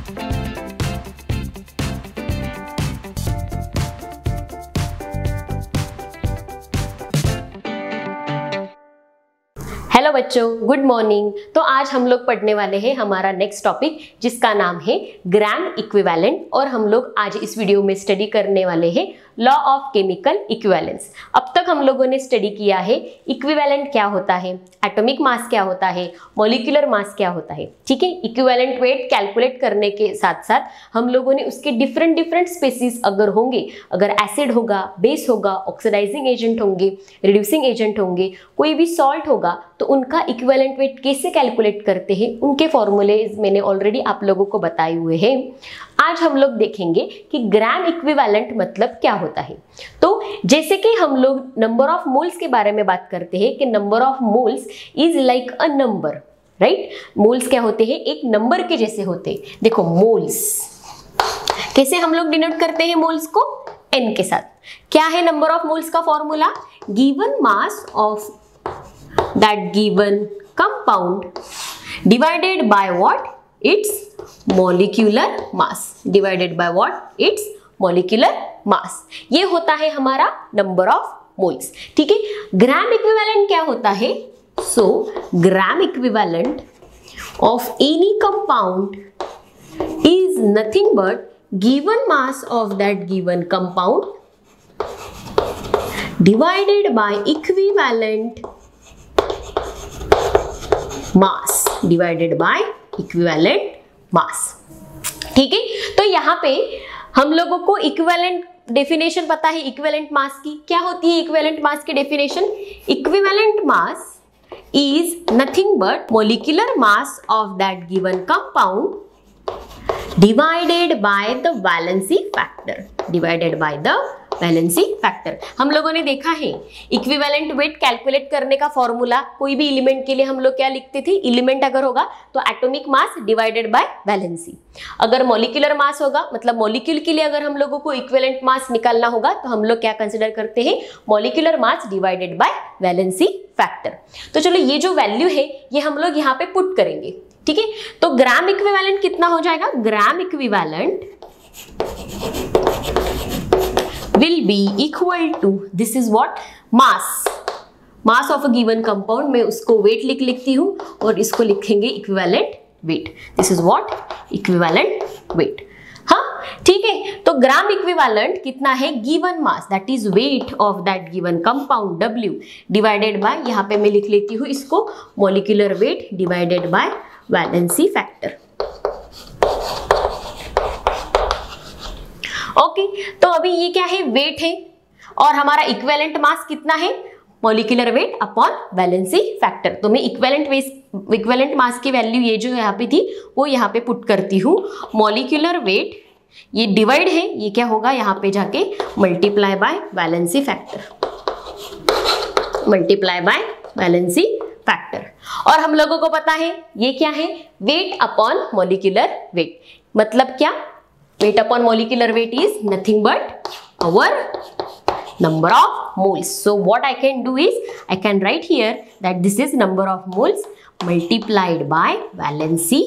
Hello बच्चों, good morning. तो आज हम लोग पढ़ने वाले हैं हमारा नेक्स्ट टॉपिक, जिसका नाम है ग्राम इक्विवेलेंट। और हम लोग आज इस वीडियो में स्टडी करने वाले हैं लॉ ऑफ केमिकल इक्विवेलेंस। अब तक हम लोगों ने स्टडी किया है इक्विवेलेंट क्या होता है, एटॉमिक मास क्या होता है, मॉलिक्यूलर मास क्या होता है। ठीक है, इक्विवेलेंट वेट कैलकुलेट करने के साथ साथ हम लोगों ने उसके डिफरेंट स्पेसीज अगर होंगे, अगर एसिड होगा, बेस होगा, ऑक्सीडाइजिंग एजेंट होंगे, रिड्यूसिंग एजेंट होंगे, कोई भी सॉल्ट होगा, तो उनका इक्विवेलेंट वेट कैसे कैलकुलेट करते हैं, उनके फॉर्मूले मैंने ऑलरेडी आप लोगों को बताए हुए हैं। आज हम लोग देखेंगे कि ग्राम इक्विवेलेंट मतलब क्या होता है। तो जैसे कि हम लोग नंबर ऑफ मोल्स के बारे में बात करते हैं कि number of moles is like a number, right. Moles क्या होते हैं, एक नंबर के जैसे होते हैं। देखो मोल्स कैसे हम लोग डिनोट करते हैं मोल्स को, n के साथ। क्या है नंबर ऑफ मोल्स का formula, given mass of that given compound divided by what, its molecular mass, divided by what, its molecular mass। ये होता है हमारा नंबर ऑफ मोल्स। ठीक है, ग्राम इक्विवेलेंट क्या होता है, so gram equivalent of any compound is nothing but given mass of that given compound divided by equivalent mass, divided by equivalent मास। ठीक है, तो यहाँ पे हम लोगों को इक्विवेलेंट डेफिनेशन पता है इक्विवेलेंट मास की। क्या होती है इक्विवेलेंट मास की definition, equivalent mass is nothing but molecular mass of that given compound divided by the valency factor, divided by the valency factor. हम लोगों ने देखा है इक्विवेलेंट वेट कैलकुलेट करने का फॉर्मूला, कोई भी एलिमेंट के लिए हम लोग क्या लिखते थे, एलिमेंट अगर होगा तो atomic mass divided by valency. अगर मॉलिक्यूलर मास होगा, मतलब मॉलिक्यूल के लिए अगर हम लोगों को इक्विवेलेंट मास निकालना होगा, तो हम लोग क्या कंसिडर करते हैं, molecular mass divided by valency factor. तो चलो ये जो वैल्यू है ये हम लोग यहाँ पे पुट करेंगे। ठीक है, तो ग्राम इक्विवेलेंट कितना हो जाएगा, gram equivalent will be equal to, this is what, mass of a given compound। मैं उसको weight लिखती हूँ और इसको लिखेंगे equivalent weight। this is what, equivalent weight। हाँ ठीक है, तो ग्राम इक्विवेलेंट कितना है, given mass that is wait of that given compound W divided by, यहाँ पे मैं लिख लेती हूँ इसको molecular weight divided bye valency factor. Okay, तो अभी ये क्या है, वेट है, और हमारा इक्विवेलेंट मास कितना है, molecular weight upon valency factor. तो मैं इक्विवेलेंट मास की वैल्यू ये जो यहाँ पे थी वो यहाँ पे पुट करती हूँ, मॉलिक्यूलर वेट ये डिवाइड है, ये क्या होगा यहाँ पे जाके multiply by valency factor, multiply by valency factor. और हम लोगों को पता है ये क्या है, वेट अपॉन मॉलिक्यूलर वेट। मतलब क्या, weight upon molecular weight is nothing but our number of moles। so what I can do is I can write here that this is number of moles multiplied by valency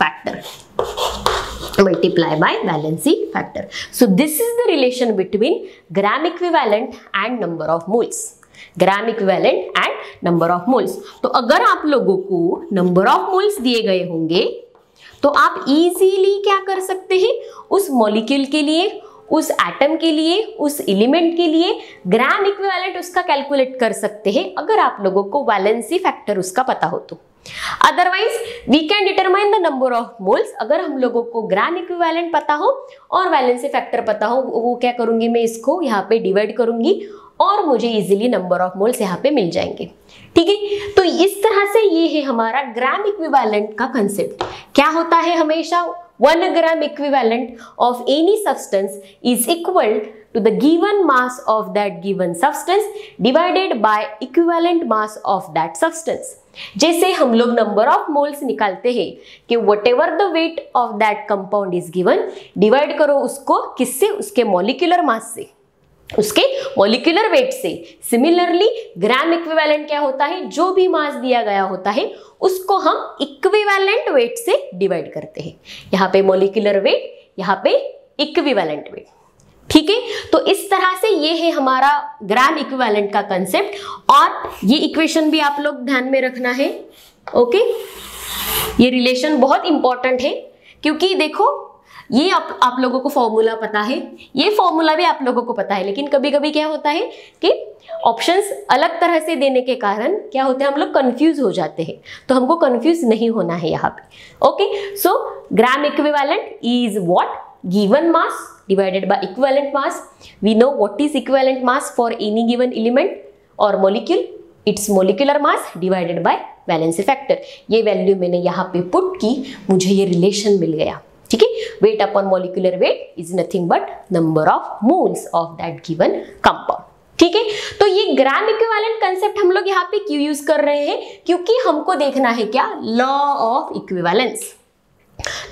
factor, multiplied by valency factor। so this is the relation between gram equivalent and number of moles, gram equivalent and number of moles. तो अगर आप लोगों को number of moles दिए गए होंगे तो आप इजीली क्या कर सकते हैं, उस मॉलिक्यूल के लिए, उस एटम के लिए, उस एलिमेंट के लिए ग्राम इक्विवेलेंट उसका कैलकुलेट कर सकते हैं, अगर आप लोगों को वैलेंसी फैक्टर उसका पता हो तो। Otherwise we can determine the number of moles, अगर हम लोगों को ग्राम इक्विवेलेंट पता हो और वैलेंसी फैक्टर पता हो, वो क्या करूंगी मैं, इसको यहाँ पे डिवाइड करूंगी और मुझे इजीली नंबर ऑफ मोल्स यहाँ पे मिल जाएंगे। ठीक है, तो इस तरह से ये है हमारा ग्राम इक्विवेलेंट का कंसेप्ट। क्या होता है हमेशा, 1 gram equivalent of any substance is equal to the given mass of that given substance divided by equivalent mass of that substance. जैसे हम लोग नंबर ऑफ मोल्स निकालते हैं कि whatever the weight of that compound is given, divide करो उसको किससे, उसके मॉलिक्यूलर मास से। उसके मॉलिक्यूलर वेट से। सिमिलरली ग्राम इक्विवेलेंट क्या होता है, जो भी मास दिया गया होता है उसको हम इक्विवेलेंट वेट से डिवाइड करते हैं। यहाँ पे मॉलिक्यूलर वेट, यहाँ पे इक्विवेलेंट वेट। ठीक है, तो इस तरह से ये है हमारा ग्राम इक्विवेलेंट का कंसेप्ट। और ये इक्वेशन भी आप लोग ध्यान में रखना है। ओके, ये रिलेशन बहुत इंपॉर्टेंट है, क्योंकि देखो ये आप लोगों को फॉर्मूला पता है, ये फॉर्मूला भी आप लोगों को पता है, लेकिन कभी कभी क्या होता है कि ऑप्शंस अलग तरह से देने के कारण क्या होते हैं, हम लोग कंफ्यूज हो जाते हैं। तो हमको कंफ्यूज नहीं होना है यहाँ पे। Okay, so gram equivalent is what, given mass divided by equivalent mass. We know what is equivalent mass for any given element or molecule. It's molecular mass divided by valency factor. ये value मैंने यहाँ पे put की, मुझे ये relation मिल गया। ठीक है, weight upon molecular weight is nothing but number of moles of that given compound. ठीक है, तो ये ग्राम इक्विवेलेंट कंसेप्ट हम लोग यहाँ पे क्यों यूज कर रहे हैं, क्योंकि हमको देखना है क्या, law of equivalence.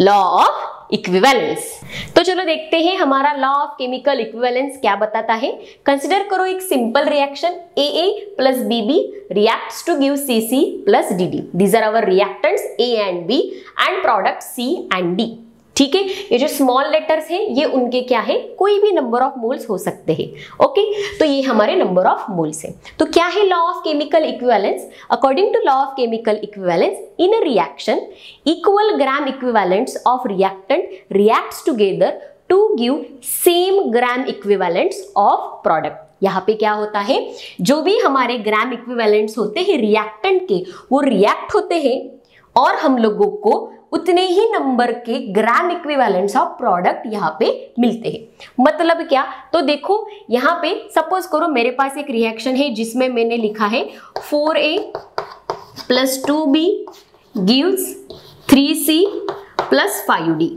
Law of equivalence, तो चलो देखते हैं हमारा लॉ ऑफ केमिकल इक्विवेलेंस क्या बताता है। कंसिडर करो एक simple reaction, AA plus BB reacts to give CC plus DD. These are our reactants A and B and product C and D. ठीक है, ये जो स्मॉल लेटर्स हैं ये उनके क्या है, कोई भी नंबर ऑफ मोल्स हो सकते हैं। ओके, तो ये हमारे नंबर ऑफ मोल्स हैं। तो क्या है law of chemical equivalence? According to law of chemical equivalence, in a reaction equal gram equivalents of reactant reacts together to give same gram equivalents of product. यहाँ पे क्या होता है, जो भी हमारे ग्राम इक्विवेलेंट्स होते हैं रिएक्टेंट के, वो रिएक्ट होते हैं और हम लोगों को उतने ही नंबर के ग्राम इक्विवेलेंट्स ऑफ प्रोडक्ट यहाँ पे मिलते हैं। मतलब क्या, तो देखो यहाँ पे सपोज करो मेरे पास एक रिएक्शन है जिसमें मैंने लिखा है 4A plus 2B gives 3C plus 5D।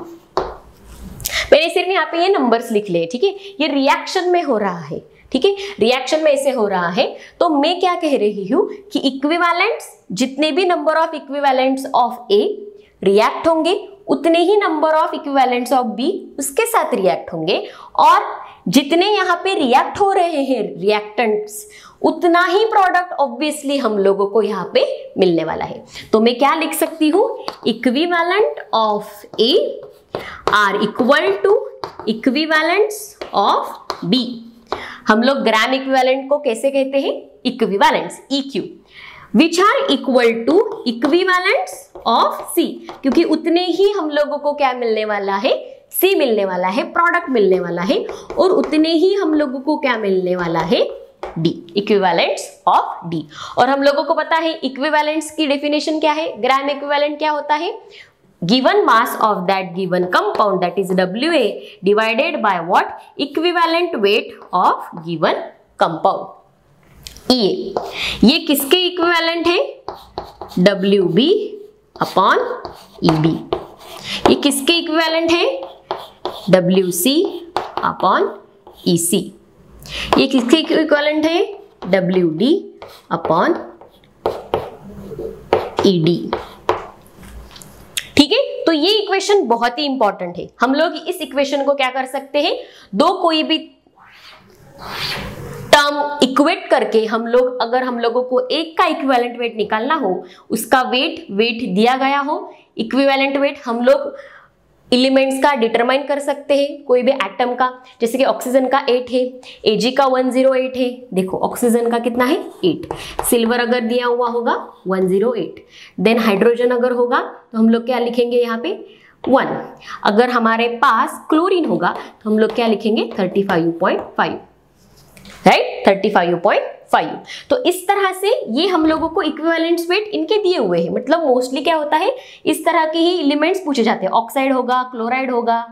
मैंने सिर्फ यहाँ पे ये नंबर्स लिख लिए। ठीक है, ये रिएक्शन में हो रहा है। ठीक है, रिएक्शन में ऐसे हो रहा है। तो मैं क्या कह रही हूँ कि इक्विवेलेंट्स, जितने भी number of equivalents of A react होंगे, उतने ही number of equivalents of B उसके साथ रिएक्ट होंगे, और जितने यहाँ पे रिएक्ट हो रहे हैं रिएक्टेंट्स, उतना ही प्रोडक्ट ऑब्वियसली हम लोगों को यहाँ पे मिलने वाला है। तो मैं क्या लिख सकती हूँ, equivalent of A are equal to equivalents of B। हम लोग ग्राम इक्विवेलेंट को कैसे कहते हैं, equivalents, EQ, which are equal to equivalents of C, क्योंकि उतने ही हम लोगों को क्या मिलने वाला है, C मिलने वाला है, प्रोडक्ट मिलने वाला है, और उतने ही हम लोगों को क्या मिलने वाला है, D, इक्विवेलेंट्स ऑफ D। और हम लोगों को पता है इक्विवेलेंट्स की डेफिनेशन क्या है, ग्राम इक्विवेलेंट क्या होता है, given mass of that given compound, that is WA, divided by what, equivalent weight of given compound। ये किसके इक्विवेलेंट है, WB अपॉन EB। ये किसके इक्विवेलेंट है, WC अपॉन EC। ये किसके इक्विवेलेंट है, WD अपॉन ED। ठीक है, तो ये इक्वेशन बहुत ही इंपॉर्टेंट है। हम लोग इस इक्वेशन को क्या कर सकते हैं, दो कोई भी टर्म इक्वेट करके हम लोग, अगर हम लोगों को एक का इक्विवेलेंट वेट निकालना हो, उसका वेट दिया गया हो, इक्विवेलेंट वेट हम लोग एलिमेंट्स का डिटरमाइन कर सकते हैं, कोई भी एटम का। जैसे कि ऑक्सीजन का 8 है, Ag का 108 है। देखो ऑक्सीजन का कितना है, 8। सिल्वर अगर दिया हुआ होगा 108, देन हाइड्रोजन अगर होगा तो हम लोग क्या लिखेंगे यहाँ पे 1। अगर हमारे पास क्लोरीन होगा तो हम लोग क्या लिखेंगे 35.5, राइट, 35.5। तो इस तरह से ये हम लोगों को इक्विवेलेंट्स वेट इनके दिए हुए हैं। मतलब मोस्टली क्या होता है, इस तरह के ही एलिमेंट्स पूछे जाते हैं, ऑक्साइड होगा, क्लोराइड होगा,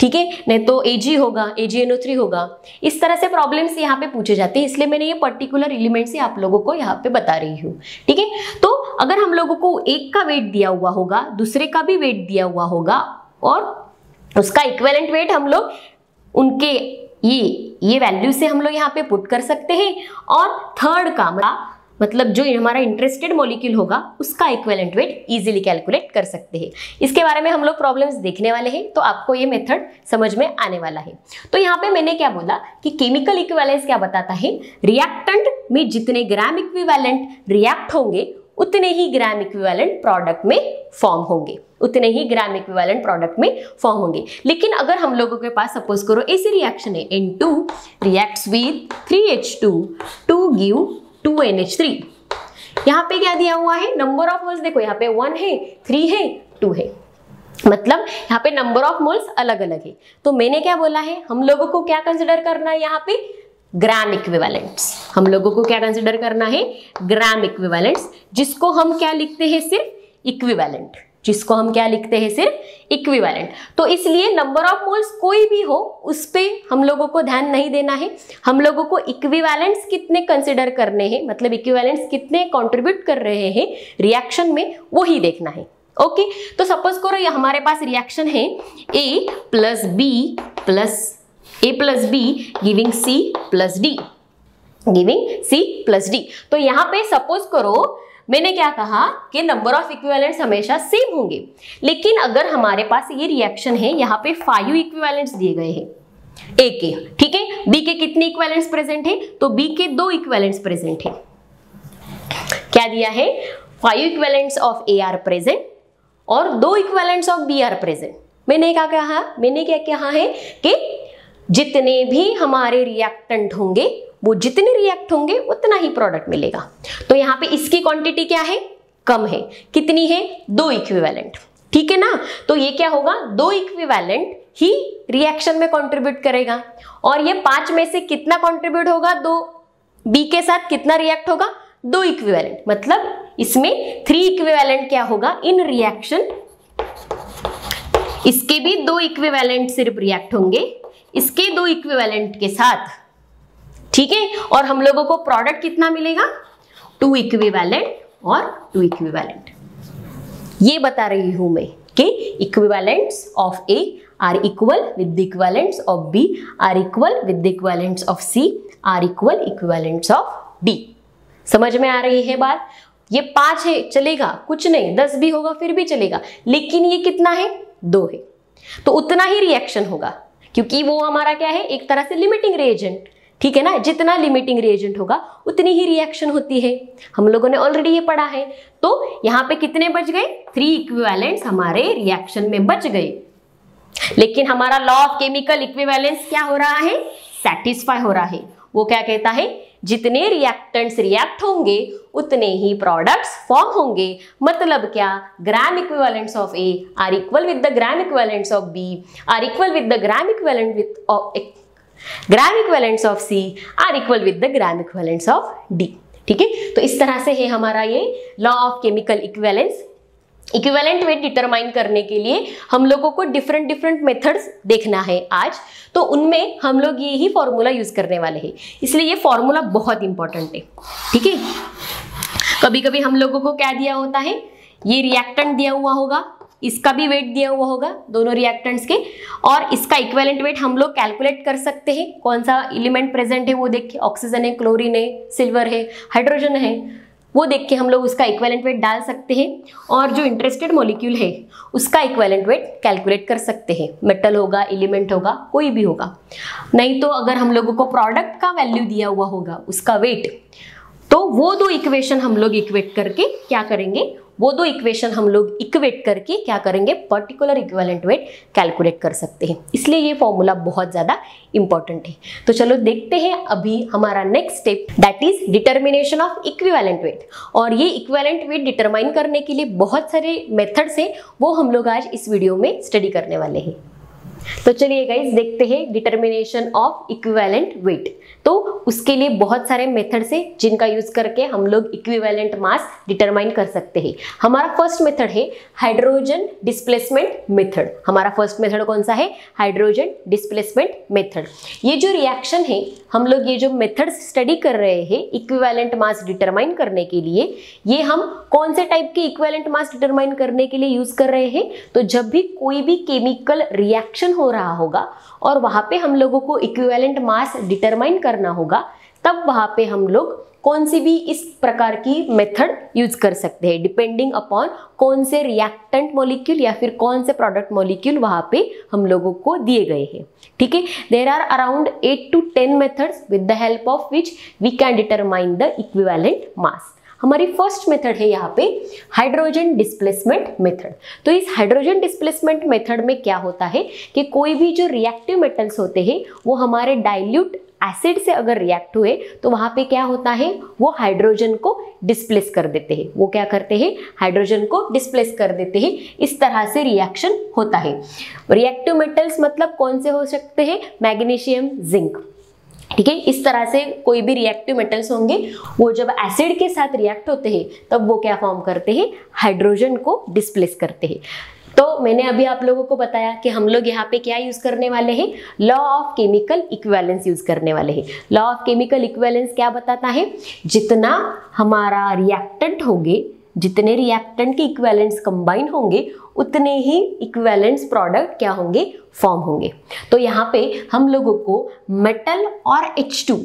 ठीक है, नहीं तो Ag होगा, AgNO3 होगा। इस तरह से प्रॉब्लम्स यहाँ पे पूछे जाते हैं, इसलिए मैंने ये पर्टिकुलर एलिमेंट्स आप लोगों को यहाँ पे बता रही हूँ। ठीक है, तो अगर हम लोगों को एक का वेट दिया हुआ होगा, दूसरे का भी वेट दिया हुआ होगा, और उसका इक्विवेलेंट वेट हम लोग उनके ये वैल्यू से हम लोग यहाँ पे पुट कर सकते हैं। और थर्ड का मतलब जो हमारा इंटरेस्टेड मॉलिक्यूल होगा उसका इक्विवेलेंट वेट इजीली कैलकुलेट कर सकते हैं। इसके बारे में हम लोग प्रॉब्लम्स देखने वाले हैं, तो आपको ये मेथड समझ में आने वाला है। तो यहाँ पे मैंने क्या बोला कि केमिकल इक्विवेलेंस क्या बताता है, रिएक्टेंट में जितने ग्राम इक्विवेलेंट रिएक्ट होंगे उतने ही ग्राम इक्विवेलेंट प्रोडक्ट में फॉर्म होंगे, उतने ही ग्राम इक्विवेलेंट प्रोडक्ट में फॉर्म होंगे। लेकिन अगर हम लोगों के पास सपोज करो ऐसी रिएक्शन है, N2 reacts with 3H2 to give 2NH3। यहाँ पे क्या दिया हुआ है, नंबर ऑफ मोल्स देखो, यहाँ पे 1 है, 3 है, 2 है, मतलब यहाँ पे नंबर ऑफ मोल्स अलग अलग है। तो मैंने क्या बोला है, हम लोगों को क्या कंसिडर करना है, यहाँ पे ग्राम इक्विवेलेंट्स। हम लोगों को क्या कंसिडर करना है, ग्राम इक्विवेलेंट्स, जिसको हम क्या लिखते हैं, सिर्फ इक्विवेलेंट, जिसको हम क्या लिखते हैं, सिर्फ इक्विवेलेंट। तो इसलिए नंबर ऑफ मोल्स कोई भी हो उस पे हम लोगों को ध्यान नहीं देना है, हम लोगों को इक्विवेलेंट्स कितने कंसिडर करने हैं, मतलब इक्विवेलेंट्स कितने कंट्रीब्यूट कर रहे हैं रिएक्शन में, वो ही देखना है। ओके, तो सपोज करो ये हमारे पास रिएक्शन है A plus be giving C plus D, तो यहाँ पे सपोज करो मैंने क्या कहा कि नंबर ऑफ इक्विवेलेंट्स हमेशा सेम होंगे, लेकिन अगर हमारे पास ये रिएक्शन है, यहाँ पे 5 इक्विवेलेंट्स दिए गए हैं A के, ठीक है, B के कितने इक्विवेलेंट्स प्रेजेंट है, तो B के 2 इक्विवेलेंट्स प्रेजेंट है। क्या दिया है, 5 equivalents of A are present और 2 equivalents of B are present. मैंने क्या कहा है कि जितने भी हमारे रिएक्टेंट होंगे वो जितने रिएक्ट होंगे उतना ही प्रोडक्ट मिलेगा। तो यहाँ पे इसकी क्वांटिटी क्या है, कम है, कितनी है, 2 इक्विवेलेंट, ठीक है ना। तो ये क्या होगा, 2 इक्विवेलेंट ही रिएक्शन में कंट्रीब्यूट करेगा, और ये 5 में से कितना कंट्रीब्यूट होगा, 2 B के साथ कितना रिएक्ट होगा, 2 इक्विवेलेंट, मतलब इसमें 3 इक्विवेलेंट क्या होगा इन रिएक्शन, इसके भी 2 इक्विवेलेंट सिर्फ रिएक्ट होंगे, इसके 2 इक्विवेलेंट के साथ, ठीक है, और हम लोगों को प्रोडक्ट कितना मिलेगा, 2 इक्विवेलेंट और 2 इक्विवेलेंट। ये बता रही हूं मैं कि equivalents of A are equal with the equivalents of B are equal with the equivalents of C are equal equivalents of D। समझ में आ रही है बात। ये 5 है चलेगा, कुछ नहीं, 10 भी होगा फिर भी चलेगा, लेकिन ये कितना है, 2 है, तो उतना ही रिएक्शन होगा, क्योंकि वो हमारा क्या है, एक तरह से लिमिटिंग रिएजेंट, ठीक है ना, जितना लिमिटिंग रिएजेंट होगा उतनी ही रिएक्शन होती है, हम लोगों ने ऑलरेडी ये पढ़ा है। तो यहाँ पे कितने बच गए, 3 इक्विवेलेंट्स हमारे रिएक्शन में बच गए, लेकिन हमारा लॉ ऑफ केमिकल इक्विवेलेंस क्या हो रहा है, सेटिस्फाई हो रहा है। वो क्या कहता है, जितने रिएक्टेंट्स रिएक्ट होंगे उतने ही प्रोडक्ट्स फॉर्म होंगे, मतलब क्या, gram equivalents of A are equal with the gram equivalents of B are equal with the gram equivalents of C are equal with the gram equivalents of D, ठीक है। तो इस तरह से है हमारा ये law of chemical equivalence. Equivalent weight determine करने के लिए हम लोगों को डिफरेंट मेथड्स देखना है आज, तो उनमें हम लोग ये ही फॉर्मूला यूज करने वाले हैं, इसलिए ये फॉर्मूला बहुत इंपॉर्टेंट है, ठीक है। कभी कभी हम लोगों को क्या दिया होता है, ये रिएक्टेंट दिया हुआ होगा, इसका भी वेट दिया हुआ होगा, दोनों रिएक्टेंट्स के, और इसका इक्विवेलेंट वेट हम लोग कैलकुलेट कर सकते हैं, कौन सा एलिमेंट प्रेजेंट है वो देख के, ऑक्सीजन है, क्लोरीन है, सिल्वर है, हाइड्रोजन है, वो देख के हम लोग उसका इक्विवेलेंट वेट डाल सकते हैं, और जो इंटरेस्टेड मॉलिक्यूल है उसका इक्विवेलेंट वेट कैलकुलेट कर सकते हैं, मेटल होगा, एलिमेंट होगा, कोई भी होगा। नहीं तो अगर हम लोगों को प्रोडक्ट का वैल्यू दिया हुआ होगा, उसका वेट, तो वो 2 इक्वेशन हम लोग इक्वेट करके क्या करेंगे, वो 2 इक्वेशन हम लोग इक्वेट करके क्या करेंगे, पर्टिकुलर इक्विवेलेंट वेट कैलकुलेट कर सकते हैं। इसलिए ये फॉर्मूला बहुत ज्यादा इंपॉर्टेंट है। तो चलो देखते हैं अभी हमारा next step, that is determination of equivalent weight. और ये इक्विवेलेंट वेट डिटरमाइन करने के लिए बहुत सारे मेथड्स हैं, वो हम लोग आज इस वीडियो में स्टडी करने वाले हैं। तो चलिए गाइस देखते हैं डिटर्मिनेशन ऑफ इक्विवेलेंट वेट। तो उसके लिए बहुत सारे मेथड्स हैं जिनका यूज करके हम लोग इक्विवेलेंट मास डिटरमाइन कर सकते हैं। हमारा फर्स्ट मेथड है हाइड्रोजन डिस्प्लेसमेंट मेथड। हमारा फर्स्ट मेथड कौन सा है, हाइड्रोजन डिस्प्लेसमेंट मेथड। ये जो रिएक्शन है, हम लोग ये जो मेथड स्टडी कर रहे हैं इक्विवेलेंट मास डिटरमाइन करने के लिए, ये हम कौन से टाइप के इक्विवेलेंट मास डिटरमाइन करने के लिए यूज कर रहे हैं, तो जब भी कोई भी केमिकल रिएक्शन हो रहा होगा और वहां पे हम लोगों को इक्विवेलेंट मास डिटरमाइन करना होगा, तब वहां पे हम लोग कौन सी भी इस प्रकार की मेथड यूज कर सकते हैं डिपेंडिंग अपॉन कौन से रिएक्टेंट मॉलिक्यूल या फिर कौन से प्रोडक्ट मॉलिक्यूल वहां पे हम लोगों को दिए गए हैं। ठीक है, there are around 8 to 10 methods with the help of which we can determine the equivalent mass. हमारी फर्स्ट मेथड है यहाँ पे हाइड्रोजन डिस्प्लेसमेंट मेथड। तो इस हाइड्रोजन डिस्प्लेसमेंट मेथड में क्या होता है कि कोई भी जो रिएक्टिव मेटल्स होते हैं वो हमारे डाइल्यूट एसिड से अगर रिएक्ट हुए तो वहां पे क्या होता है, वो हाइड्रोजन को डिस्प्लेस कर देते हैं। वो क्या करते हैं, हाइड्रोजन को डिस्प्लेस कर देते हैं। इस तरह से रिएक्शन होता है। रिएक्टिव मेटल्स मतलब कौन से हो सकते हैं, मैग्नीशियम, जिंक। ठीक है, इस तरह से कोई भी रिएक्टिव मेटल्स होंगे वो जब एसिड के साथ रिएक्ट होते हैं तब वो क्या फॉर्म करते हैं, हाइड्रोजन को डिस्प्लेस करते हैं। तो मैंने अभी आप लोगों को बताया कि हम लोग यहाँ पे क्या यूज करने वाले हैं, law of chemical equivalence use करने वाले हैं। लॉ ऑफ केमिकल इक्विवेलेंस क्या बताता है, जितना हमारा रिएक्टेंट होंगे, जितने रिएक्टेंट के इक्विवेलेंट्स कंबाइन होंगे उतने ही इक्विवेलेंट्स प्रोडक्ट क्या होंगे, फॉर्म होंगे। तो यहाँ पे हम लोगों को मेटल और H2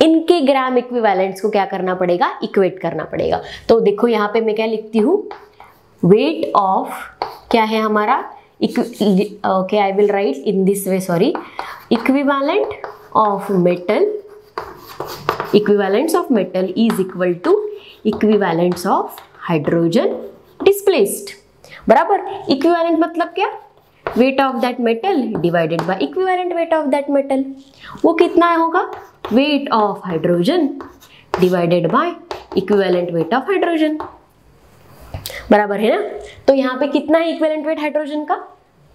इनके ग्राम इक्विवेलेंट्स को क्या करना पड़ेगा, इक्वेट करना पड़ेगा। तो देखो यहाँ पे मैं क्या लिखती हूँ, वेट ऑफ क्या है हमारा, okay I will write in this way, sorry, equivalent of metal, equivalents of metal is equal to equivalents of hydrogen displaced. बराबर, इक्विवेलेंट मतलब क्या, weight of that metal divided by equivalent weight of that metal. वो कितना होगा, weight of hydrogen divided by equivalent weight of hydrogen. बराबर है ना। तो यहाँ पे कितना है इक्विवेलेंट वेट हाइड्रोजन का,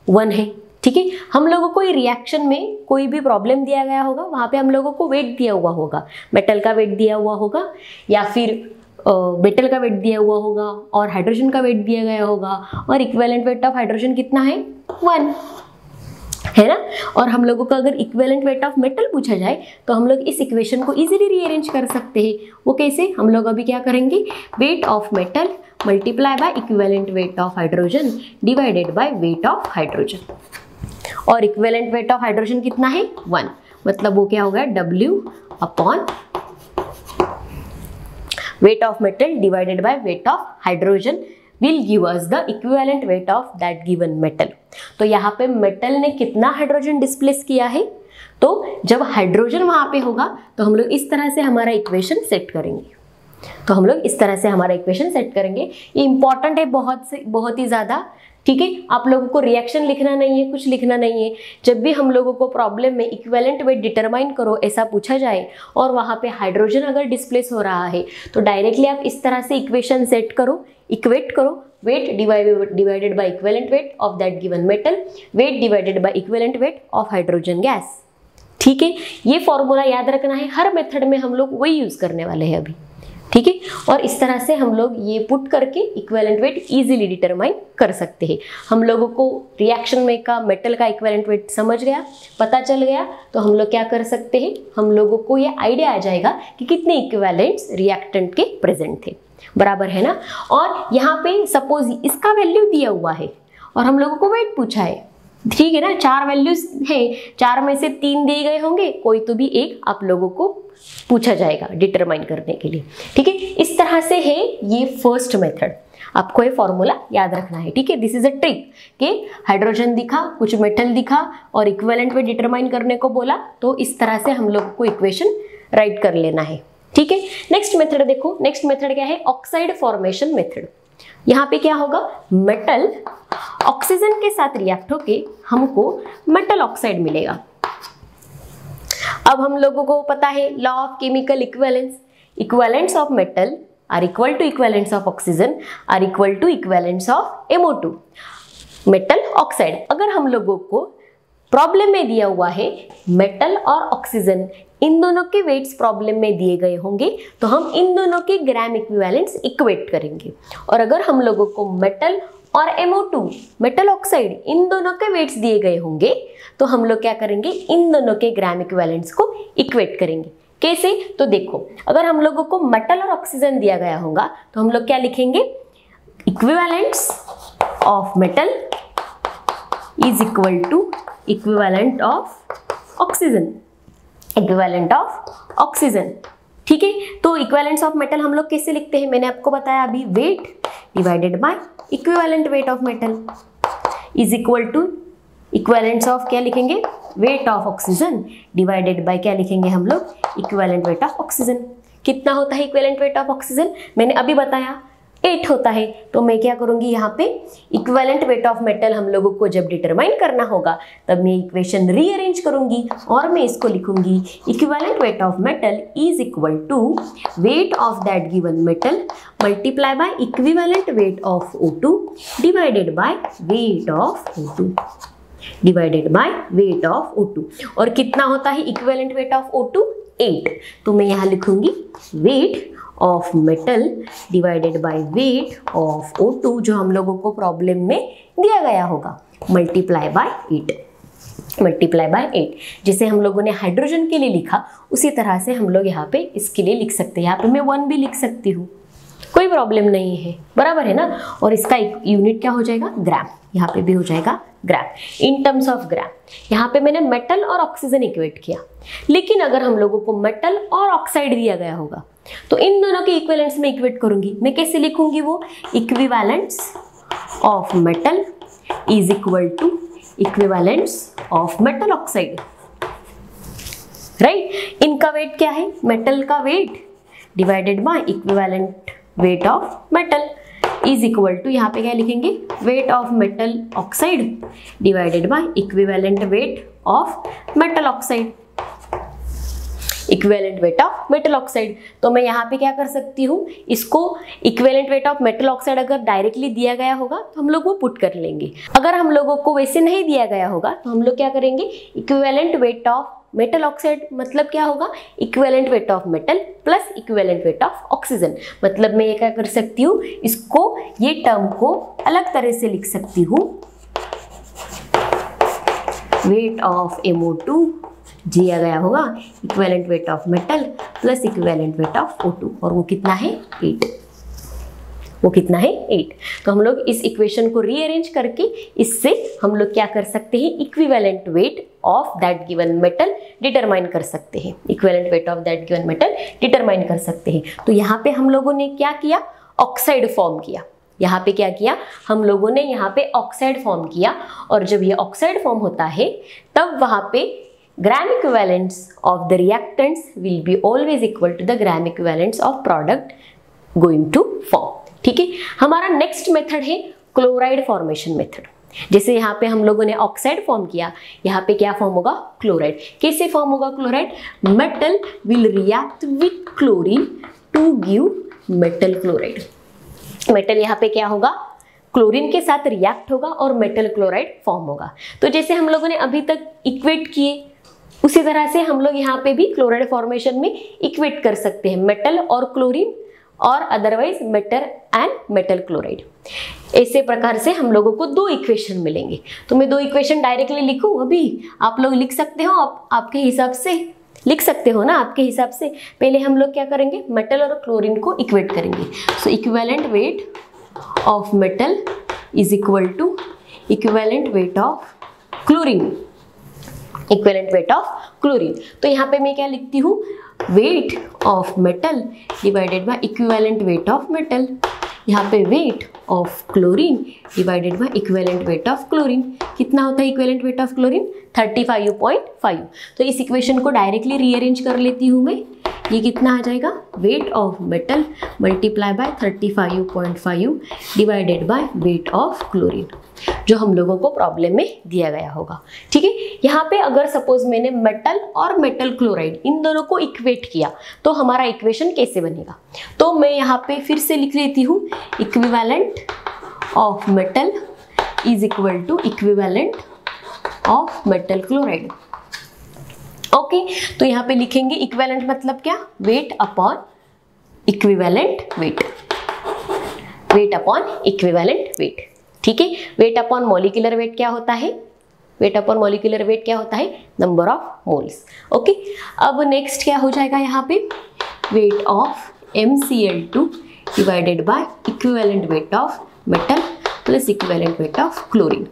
1 है। ठीक है, हम लोगों को रिएक्शन में कोई भी प्रॉब्लम दिया गया होगा वहां पे हम लोगों को वेट दिया हुआ होगा, मेटल का वेट दिया हुआ होगा या फिर मेटल का वेट दिया हुआ होगा और हाइड्रोजन का वेट दिया गया होगा, और इक्विवेलेंट वेट ऑफ हाइड्रोजन कितना है, 1 है ना। और हम लोगों का अगर इक्विवेलेंट वेट ऑफ मेटल पूछा जाए तो हम लोग इस इक्वेशन को इजीली रीअरेंज कर सकते हैं। वो कैसे, हम लोग अभी क्या करेंगे, wait of metal multiply by equivalent weight of hydrogen divided by weight of hydrogen. और इक्विवेलेंट वेट ऑफ हाइड्रोजन कितना है, 1, मतलब वो क्या हो गया, W upon weight of metal divided by weight of hydrogen will give us the equivalent weight of that given metal। तो यहाँ पे मेटल ने कितना हाइड्रोजन डिस्प्लेस किया है, तो जब हाइड्रोजन वहां पे होगा तो हम लोग इस तरह से हमारा इक्वेशन सेट करेंगे। तो हम लोग इस तरह से हमारा इक्वेशन सेट करेंगे। ये इंपॉर्टेंट है बहुत ही ज्यादा। ठीक है, आप लोगों को रिएक्शन लिखना नहीं है, कुछ लिखना नहीं है। जब भी हम लोगों को प्रॉब्लम में इक्विवेलेंट वेट डिटरमाइन करो ऐसा पूछा जाए और वहां पे हाइड्रोजन अगर डिस्प्लेस हो रहा है तो डायरेक्टली आप इस तरह से इक्वेशन सेट करो, इक्वेट करो, wait divided by equivalent weight of that given metal, wait divided by equivalent weight of hydrogen gas. ठीक है, ये फॉर्मूला याद रखना है, हर मेथड में हम लोग वही यूज करने वाले हैं अभी। ठीक है, और इस तरह से हम लोग ये पुट करके इक्विवेलेंट वेट इजीली डिटरमाइन कर सकते हैं। हम लोगों को रिएक्शन में का मेटल का इक्विवेलेंट वेट समझ गया, पता चल गया, तो हम लोग क्या कर सकते हैं, हम लोगों को ये आइडिया आ जाएगा कि कितने इक्विवेलेंट्स रिएक्टेंट के प्रेजेंट थे। बराबर है ना। और यहाँ पे सपोज इसका वैल्यू दिया हुआ है और हम लोगों को वेट पूछा है, ठीक है ना, 4 वैल्यूज है, 4 में से 3 दिए गए होंगे, कोई तो भी एक आप लोगों को पूछा जाएगा डिटरमाइन करने के लिए। ठीक है, इस तरह से है ये फर्स्ट मेथड। आपको ये फॉर्मूला याद रखना है। ठीक है, दिस इज अ ट्रिक कि हाइड्रोजन दिखा, कुछ मेटल दिखा और इक्विवेलेंट वेट डिटरमाइन करने को बोला, तो इस तरह से हम लोग को इक्वेशन राइट कर लेना है। ठीक है, नेक्स्ट मेथड देखो। नेक्स्ट मेथड क्या है, ऑक्साइड फॉर्मेशन मेथड। यहाँ पे क्या होगा, मेटल ऑक्सीजन के साथ रिएक्ट होके हमको मेटल ऑक्साइड मिलेगा। अब हम लोगों को पता है law of chemical equivalence, equivalents of metal are equal to equivalents of oxygen are equal to equivalents of MO2 metal oxide. अगर हम लोगों को प्रॉब्लम में दिया हुआ है मेटल और ऑक्सीजन, इन दोनों के वेट्स प्रॉब्लम में दिए गए होंगे तो हम इन दोनों के ग्राम इक्विवेलेंट्स इक्वेट करेंगे। और अगर हम लोगों को मेटल और MO2 मेटल ऑक्साइड इन दोनों के वेट्स दिए गए होंगे तो हम लोग क्या करेंगे, इन दोनों के ग्राम इक्विवेलेंट्स को इक्वेट करेंगे। कैसे, तो देखो, अगर हम लोगों को मेटल और ऑक्सीजन दिया गया होगा तो हम लोग क्या लिखेंगे, equivalents of metal is equal to equivalent of oxygen, equivalent of oxygen. ठीक है, तो इक्विवेलेंस ऑफ मेटल हम लोग कैसे लिखते हैं, मैंने आपको बताया अभी, weight divided by equivalent weight of metal is equal to equivalence of क्या लिखेंगे, weight of oxygen divided by क्या लिखेंगे हम लोग, इक्विवेलेंट वेट ऑफ ऑक्सीजन। कितना होता है इक्विवेलेंट वेट ऑफ ऑक्सीजन, मैंने अभी बताया 8 होता है। तो मैं क्या करूंगी यहाँ पे, इक्विवेलेंट वेट ऑफ मेटल हम लोगों को जब डिटरमाइन करना होगा तब मैं इक्वेशन रीअरेंज करूंगी और मैं इसको लिखूंगी equivalent weight of metal is equal to weight of that given metal multiply by equivalent weight of O2 divided by weight of O2 divided by weight of O2। और कितना होता है इक्विवेलेंट वेट ऑफ O2, 8। तो मैं यहाँ लिखूंगी wait of metal divided by weight of O2 जो हम लोगों को प्रॉब्लम में दिया गया होगा, मल्टीप्लाई बाय 8 जैसे हम लोगों ने हाइड्रोजन के लिए लिखा उसी तरह से हम लोग यहाँ पे इसके लिए लिख सकते हैं। यहाँ पे मैं 1 भी लिख सकती हूँ, कोई प्रॉब्लम नहीं है, बराबर है ना। और इसका यूनिट क्या हो जाएगा, ग्राम, यहाँ पे भी हो जाएगा ग्राम, इन टर्म्स ऑफ ग्राम। यहाँ पे मैंने मेटल और ऑक्सीजन इक्वेट किया, लेकिन अगर हम लोगों को मेटल और ऑक्साइड दिया गया होगा तो इन दोनों के इक्विवेलेंस में इक्वेट करूंगी। मैं कैसे लिखूंगी वो, equivalence of metal is equal to equivalence of metal oxide, right. इनका वेट क्या है, मेटल का weight divided by equivalent weight of metal is equal to, यहाँ पे क्या लिखेंगे, weight of metal oxide divided by equivalent weight of metal oxide, equivalent weight of metal oxide. तो मैं यहाँ पे क्या कर सकती हूँ, इसको equivalent weight of metal oxide अगर डायरेक्टली दिया गया होगा तो हम लोग वो पुट कर लेंगे। अगर हम लोगों को वैसे नहीं दिया गया होगा तो हम लोग क्या करेंगे, equivalent weight of metal oxide मतलब क्या होगा, equivalent weight of metal plus equivalent weight of oxygen. मतलब मैं ये क्या कर सकती हूँ, इसको ये टर्म को अलग तरह से लिख सकती हूँ, वेट ऑफ MO2 दिया गया होगा equivalent weight of metal plus equivalent weight of O2, और वो कितना है 8, वो कितना है 8। तो हम लोग इस इक्वेशन को रीअरेंज करके इससे हम लोग क्या कर सकते हैं, equivalent weight of that given metal determine कर सकते हैं, equivalent weight of that given metal determine कर सकते हैं। तो यहाँ पे हम लोगों ने क्या किया, ऑक्साइड फॉर्म किया। यहाँ पे क्या किया, हम लोगों ने यहाँ पे ऑक्साइड फॉर्म किया, और जब ये ऑक्साइड फॉर्म होता है तब वहाँ पे gram equivalents of the reactants will be always equal to the gram equivalents of product going to form। ठीक है, हमारा नेक्स्ट मेथड है क्लोराइड फॉर्मेशन मेथड। जैसे यहाँ पे हम लोगों ने ऑक्साइड फॉर्म किया, यहाँ पे क्या फॉर्म होगा, क्लोराइड। कैसे फॉर्म होगा chloride, metal will react with chlorine to give metal chloride. Metal यहाँ पे क्या होगा, क्लोरीन के साथ रिएक्ट होगा और मेटल क्लोराइड फॉर्म होगा। तो जैसे हम लोगों ने अभी तक इक्वेट किए उसी तरह से हम लोग यहाँ पे भी क्लोराइड फॉर्मेशन में इक्वेट कर सकते हैं मेटल और क्लोरीन, और otherwise metal and metal chloride. ऐसे प्रकार से हम लोगों को 2 इक्वेशन मिलेंगे। तो मैं 2 इक्वेशन डायरेक्टली लिखूं, अभी आप लोग लिख सकते हो, आपके हिसाब से लिख सकते हो ना, आपके हिसाब से। पहले हम लोग क्या करेंगे, मेटल और क्लोरीन को इक्वेट करेंगे। So equivalent weight of metal is equal to equivalent weight of chlorine, equivalent weight of chlorine. तो यहाँ पे मैं क्या लिखती हूँ, weight of metal divided by equivalent weight of metal, यहाँ पे weight of chlorine divided by equivalent weight of chlorine. कितना होता है इक्विवेलेंट वेट ऑफ क्लोरीन, 35.5। तो इस इक्वेशन को डायरेक्टली रीअरेंज कर लेती हूँ मैं, ये कितना आ जाएगा, wait of metal multiply bye 35.5 divided by weight of chlorine, जो हम लोगों को प्रॉब्लम में दिया गया होगा। ठीक है, यहाँ पे अगर सपोज मैंने मेटल और मेटल क्लोराइड इन दोनों को इक्वेट किया तो हमारा इक्वेशन कैसे बनेगा, तो मैं यहाँ पे फिर से लिख लेती हूँ, equivalent of metal is equal to equivalent of metal chloride. Okay, तो यहाँ पे लिखेंगे इक्विवेलेंट मतलब क्या, weight upon equivalent weight, weight upon equivalent weight. ठीक है, वेट अपॉन मॉलिक्यूलर वेट क्या होता है, वेट अपॉन मॉलिक्यूलर वेट क्या होता है, नंबर ऑफ मोल्स। ओके, अब नेक्स्ट क्या हो जाएगा यहाँ पे, weight of MCl2 divided by equivalent weight of metal plus equivalent weight of chlorine.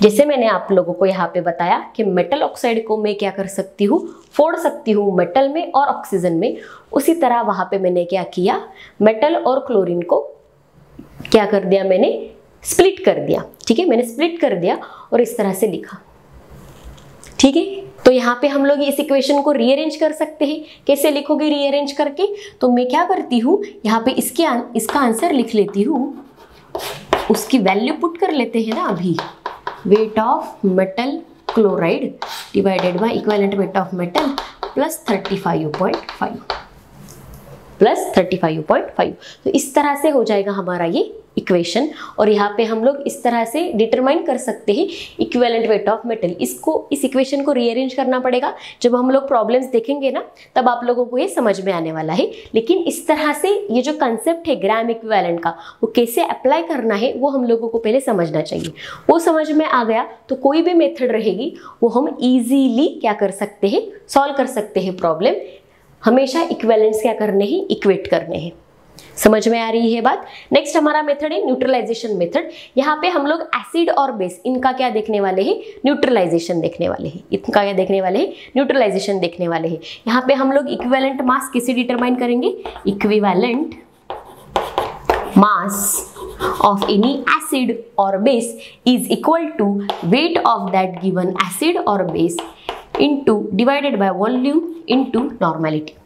जैसे मैंने आप लोगों को यहाँ पे बताया कि मेटल ऑक्साइड को मैं क्या कर सकती हूँ, फोड़ सकती हूँ मेटल में और ऑक्सीजन में, उसी तरह वहाँ पे मैंने क्या किया, मेटल और क्लोरीन को क्या कर दिया, मैंने स्प्लिट कर दिया। ठीक है, मैंने स्प्लिट कर दिया और इस तरह से लिखा। ठीक है, तो यहाँ पे हम लोग इस इक्वेशन को रीअरेंज कर सकते हैं। कैसे लिखोगे रीअरेंज करके, तो मैं क्या करती हूँ, यहाँ पे इसका आंसर लिख लेती हूँ, उसकी वैल्यू पुट कर लेते हैं ना अभी, wait of metal chloride divided by equivalent weight of metal plus 35.5 plus 35.5। तो इस तरह से हो जाएगा हमारा ये इक्वेशन। और यहाँ पे हम लोग इस तरह से डिटरमाइन कर सकते हैं इक्विवेलेंट वेट ऑफ मेटल। इस इक्वेशन को रीअरेंज करना पड़ेगा। जब हम लोग प्रॉब्लम्स देखेंगे ना, तब आप लोगों को ये समझ में आने वाला है। लेकिन इस तरह से ये जो कंसेप्ट है ग्राम इक्विवेलेंट का, वो कैसे अप्लाई करना है वो हम लोगों को पहले समझना चाहिए। वो समझ में आ गया तो कोई भी मेथड रहेगी वो हम ईजीली क्या कर सकते हैं, सॉल्व कर सकते हैं प्रॉब्लम। हमेशा इक्विवेलेंट्स क्या करने हैं, इक्वेट करने हैं। समझ में आ रही है बात। नेक्स्ट हमारा मेथड है न्यूट्रलाइजेशन मेथड। यहाँ पे हम लोग एसिड और बेस, इनका क्या देखने वाले हैं, न्यूट्रलाइजेशन देखने वाले हैं। इनका क्या देखने वाले हैं, न्यूट्रलाइजेशन देखने वाले हैं। यहाँ पे हम लोग इक्विवेलेंट मास कैसे डिटरमाइन करेंगे, equivalent mass of any acid or base is equal to weight of that given acid or base into divided by volume into normality,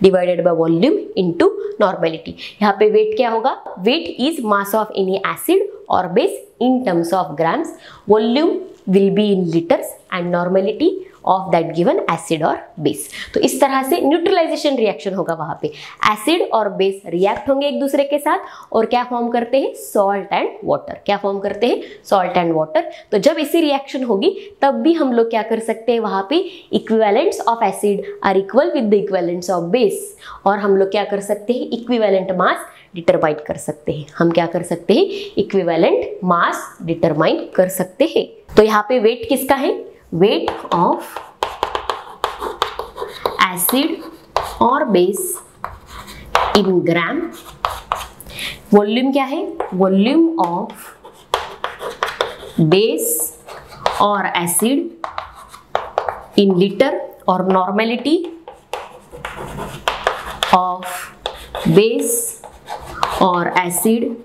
divided by volume into normality। यहाँ पे weight क्या होगा, weight is mass of any acid or base in terms of grams, volume will be in liters and normality of that given acid or base। तो इस तरह से neutralisation reaction होगा। वहां पे एसिड और बेस रिएक्ट होंगे एक दूसरे के साथ और क्या फॉर्म करते हैं, सॉल्ट एंड वाटर। क्या फॉर्म करते हैं, सॉल्ट एंड वाटर। तो जब ऐसी रिएक्शन होगी तब भी हम लोग क्या कर सकते हैं, वहां पे equivalents of acid are equal with the equivalents of base, और हम लोग क्या कर सकते हैं, इक्विवेलेंट मास डिटरमाइन कर सकते हैं। हम क्या कर सकते हैं, इक्विवेलेंट मास डिटरमाइन कर सकते हैं। तो यहाँ पे वेट किसका है, वेट ऑफ एसिड और बेस इन ग्राम। वॉल्यूम क्या है, वॉल्यूम ऑफ बेस और एसिड इन लीटर, और नॉर्मेलिटी ऑफ बेस और एसिड,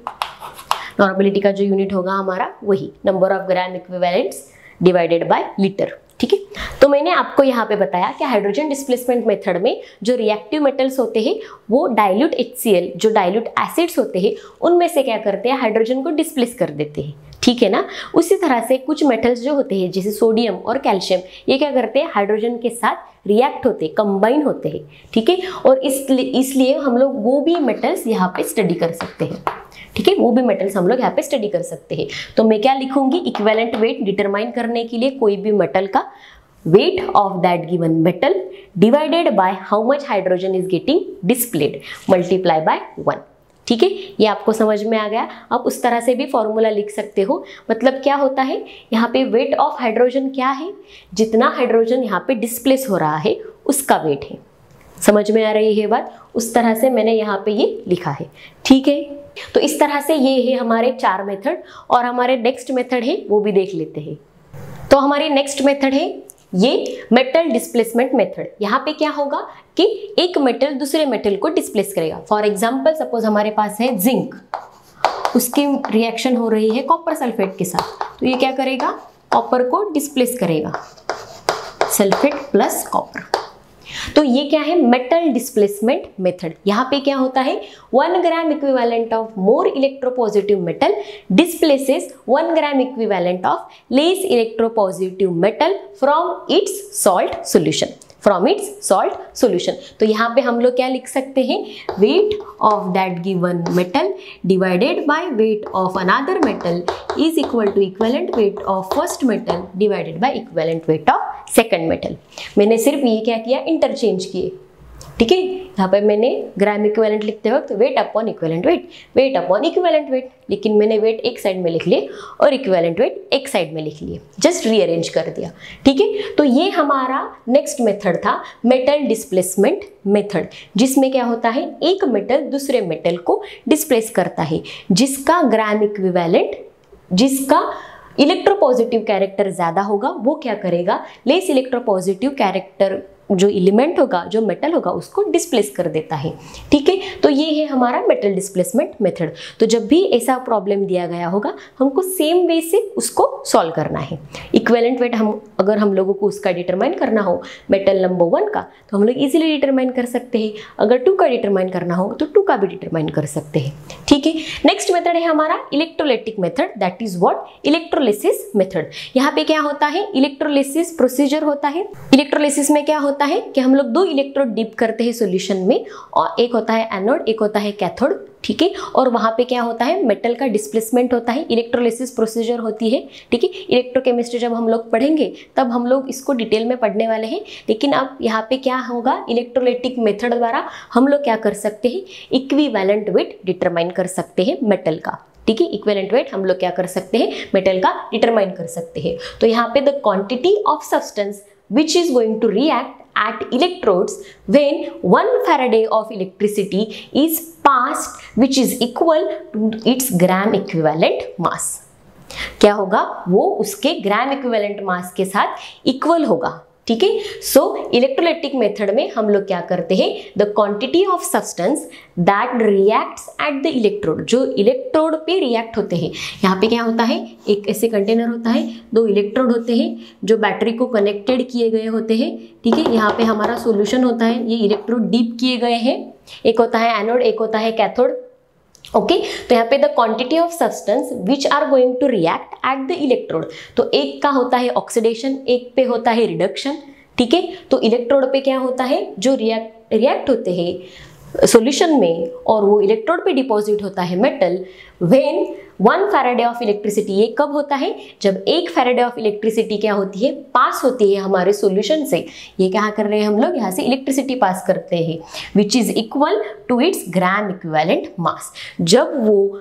नॉर्मेलिटी का जो यूनिट होगा हमारा वही number of gram equivalents divided by litre. ठीक है, तो मैंने आपको यहाँ पे बताया कि हाइड्रोजन डिस्प्लेसमेंट मेथड में जो रिएक्टिव मेटल्स होते हैं वो डाइल्यूट HCl, जो डाइल्यूट एसिड्स होते हैं, उनमें से क्या करते हैं, हाइड्रोजन को डिस्प्लेस कर देते हैं। ठीक है ना। उसी तरह से कुछ मेटल्स जो होते हैं जैसे सोडियम और कैल्शियम, ये क्या करते हैं, हाइड्रोजन के साथ रिएक्ट होते हैं, कंबाइन होते हैं। ठीक है, और इसलिए हम लोग वो भी मेटल्स यहाँ पे स्टडी कर सकते हैं। ठीक है, वो भी मेटल्स हम लोग यहाँ पे स्टडी कर सकते हैं। तो मैं क्या लिखूंगी, इक्विवेलेंट वेट डिटरमाइन करने के लिए कोई भी मेटल का wait of that given metal divided by how much hydrogen is getting displayed multiply by 1। ठीक है, ये आपको समझ में आ गया। आप उस तरह से भी फॉर्मूला लिख सकते हो। मतलब क्या होता है, यहाँ पे वेट ऑफ हाइड्रोजन क्या है, जितना हाइड्रोजन यहाँ पे डिस्प्लेस हो रहा है उसका वेट है। समझ में आ रही है बात। उस तरह से मैंने यहाँ पे ये लिखा है। ठीक है, तो इस तरह से ये है हमारे 4 मेथड। और हमारे नेक्स्ट मेथड है वो भी देख लेते हैं। तो हमारी नेक्स्ट मेथड है ये मेटल डिस्प्लेसमेंट मेथड। यहाँ पे क्या होगा कि एक मेटल दूसरे मेटल को डिस्प्लेस करेगा। फॉर एग्जांपल सपोज हमारे पास है जिंक, उसकी रिएक्शन हो रही है कॉपर सल्फेट के साथ, तो ये क्या करेगा, कॉपर को डिस्प्लेस करेगा, सल्फेट प्लस कॉपर। तो ये क्या है, मेटल डिस्प्लेसमेंट मेथड। यहाँ पे क्या होता है, 1 gram equivalent of more electropositive metal displaces 1 gram equivalent of less electropositive metal from its salt solution, from its salt solution. तो यहाँ पे हम लोग क्या लिख सकते हैं, weight of that given metal divided by weight of another metal is equal to equivalent weight of first metal divided by equivalent weight of second metal. मैंने सिर्फ ये क्या किया, इंटरचेंज किए। ठीक है, यहाँ पे मैंने ग्राम इक्विवेलेंट लिखते वक्त wait upon equivalent weight, weight upon equivalent wait, लेकिन मैंने वेट एक साइड में लिख लिए और इक्विवेलेंट वेट एक साइड में लिख लिए, जस्ट रीअरेंज कर दिया। ठीक है, तो ये हमारा नेक्स्ट मेथड था मेटल डिस्प्लेसमेंट मेथड, जिसमें क्या होता है, एक मेटल दूसरे मेटल को डिस्प्लेस करता है जिसका ग्राम इक्विवेलेंट, जिसका इलेक्ट्रोपॉजिटिव कैरेक्टर ज्यादा होगा वो क्या करेगा, लेस इलेक्ट्रोपॉजिटिव कैरेक्टर जो एलिमेंट होगा, जो मेटल होगा, उसको डिस्प्लेस कर देता है। ठीक है, तो ये है हमारा मेटल डिस्प्लेसमेंट मेथड। तो जब भी ऐसा प्रॉब्लम दिया गया होगा हमको सेम वे से उसको सॉल्व करना है। इक्विवेलेंट वेट अगर हम लोगों को उसका डिटरमाइन करना हो मेटल नंबर 1 का, तो हम लोग इजीली डिटरमाइन कर सकते हैं। अगर 2 का डिटरमाइन करना हो तो 2 का भी डिटरमाइन कर सकते हैं। ठीक है, नेक्स्ट मेथड है हमारा electrolytic method, that is what, electrolysis method. यहाँ पे क्या होता है, इलेक्ट्रोलिसिस प्रोसीजर होता है। इलेक्ट्रोलिसिस में क्या होता है कि हम लोग 2 इलेक्ट्रोड डिप करते हैं सॉल्यूशन में, और एक होता है एनोड, एक होता है कैथोड। ठीक है, और वहां पे क्या होता है, मेटल का डिस्प्लेसमेंट होता है, इलेक्ट्रोलिसिस प्रोसीजर होती है। ठीक है, इलेक्ट्रोकेमिस्ट्री जब हम लोग पढ़ेंगे तब हम लोग इसको डिटेल में पढ़ने वाले हैं, लेकिन अब यहाँ पे क्या होगा, इलेक्ट्रोलाइटिक मेथड द्वारा हम लोग क्या कर सकते हैं, इक्विवेलेंट वेट डिटरमाइन कर सकते हैं मेटल का। ठीक है, इक्विवेलेंट वेट हम लोग क्या कर सकते हैं, मेटल का डिटरमाइन कर सकते हैं। तो यहाँ पे the quantity of substance which is going to react at electrodes when 1 Faraday of electricity is passed, which is equal to its gram equivalent mass। क्या होगा, वो उसके ग्राम इक्विवेलेंट मास के साथ इक्वल होगा। ठीक है, सो इलेक्ट्रोलाइटिक मेथड में हम लोग क्या करते हैं, the quantity of substance that reacts eight the electrode, जो इलेक्ट्रोड पे रिएक्ट होते हैं। यहाँ पे क्या होता है, एक ऐसे कंटेनर होता है, 2 इलेक्ट्रोड होते हैं जो बैटरी को कनेक्टेड किए गए होते हैं। ठीक है, यहाँ पे हमारा सॉल्यूशन होता है, ये इलेक्ट्रोड डीप किए गए हैं, एक होता है एनोड, एक होता है कैथोड। ओके, तो यहाँ पे the quantity of substance which are going to react at the electrode, तो एक का होता है ऑक्सीडेशन, एक पे होता है रिडक्शन। ठीक है, तो इलेक्ट्रोड पे क्या होता है, जो रिएक्ट होते हैं सॉल्यूशन में, और वो इलेक्ट्रोड पे डिपॉजिट होता है metal when 1 Faraday of electricity. ये कब होता है, जब 1 फैराडे ऑफ इलेक्ट्रिसिटी क्या होती है, पास होती है हमारे सॉल्यूशन से। ये क्या कर रहे हैं हम लोग, यहाँ से इलेक्ट्रिसिटी पास करते हैं, which is equal to its gram equivalent mass. जब वो